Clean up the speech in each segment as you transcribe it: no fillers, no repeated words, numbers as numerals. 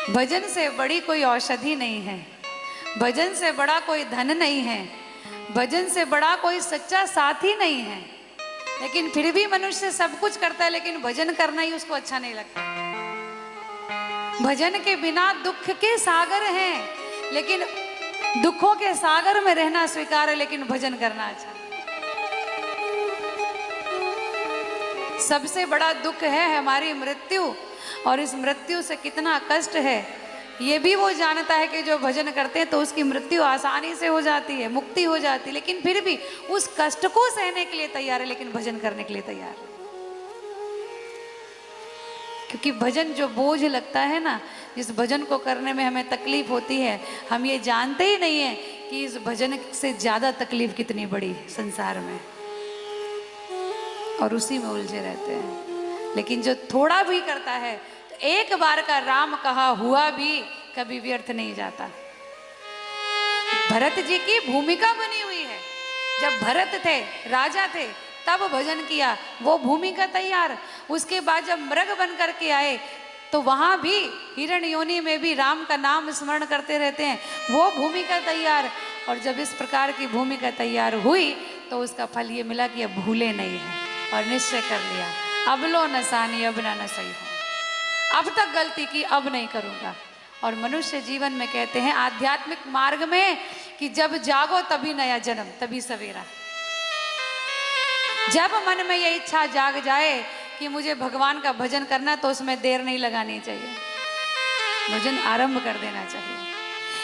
भजन से बड़ी कोई औषधि नहीं है, भजन से बड़ा कोई धन नहीं है, भजन से बड़ा कोई सच्चा साथी नहीं है। लेकिन फिर भी मनुष्य सब कुछ करता है, लेकिन भजन करना ही उसको अच्छा नहीं लगता। भजन के बिना दुख के सागर हैं, लेकिन दुखों के सागर में रहना स्वीकार है, लेकिन भजन करना अच्छा। सबसे बड़ा दुख है हमारी मृत्यु, और इस मृत्यु से कितना कष्ट है ये भी वो जानता है कि जो भजन करते हैं तो उसकी मृत्यु आसानी से हो जाती है, मुक्ति हो जाती है, लेकिन फिर भी उस कष्ट को सहने के लिए तैयार है, लेकिन भजन करने के लिए तैयार है। क्योंकि भजन जो बोझ लगता है ना, जिस भजन को करने में हमें तकलीफ होती है, हम ये जानते ही नहीं है कि इस भजन से ज्यादा तकलीफ कितनी बड़ी है संसार में, और उसी में उलझे रहते हैं। लेकिन जो थोड़ा भी करता है तो एक बार का राम कहा हुआ भी कभी व्यर्थ नहीं जाता। भरत जी की भूमिका बनी हुई है, जब भरत थे, राजा थे, तब भजन किया, वो भूमिका तैयार। उसके बाद जब मृग बन करके आए तो वहां भी हिरण्य योनि में भी राम का नाम स्मरण करते रहते हैं, वो भूमिका तैयार। और जब इस प्रकार की भूमिका तैयार हुई तो उसका फल ये मिला कि अब भूले नहीं है और निश्चय कर लिया, अब लो नसानी अब ना सही हो, अब तक गलती की अब नहीं करूंगा। और मनुष्य जीवन में कहते हैं आध्यात्मिक मार्ग में कि जब जागो तभी नया जन्म, तभी सवेरा। जब मन में ये इच्छा जाग जाए कि मुझे भगवान का भजन करना, तो उसमें देर नहीं लगानी चाहिए, भजन आरंभ कर देना चाहिए।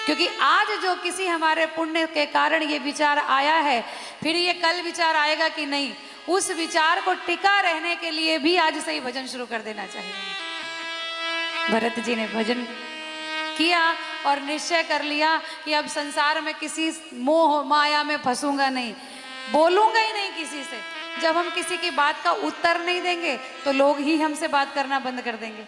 क्योंकि आज जो किसी हमारे पुण्य के कारण ये विचार आया है, फिर ये कल विचार आएगा कि नहीं, उस विचार को टिका रहने के लिए भी आज से ही भजन शुरू कर देना चाहिए। भरत जी ने भजन किया और निश्चय कर लिया कि अब संसार में किसी मोह माया में फंसूंगा नहीं, बोलूंगा ही नहीं किसी से। जब हम किसी की बात का उत्तर नहीं देंगे तो लोग ही हमसे बात करना बंद कर देंगे।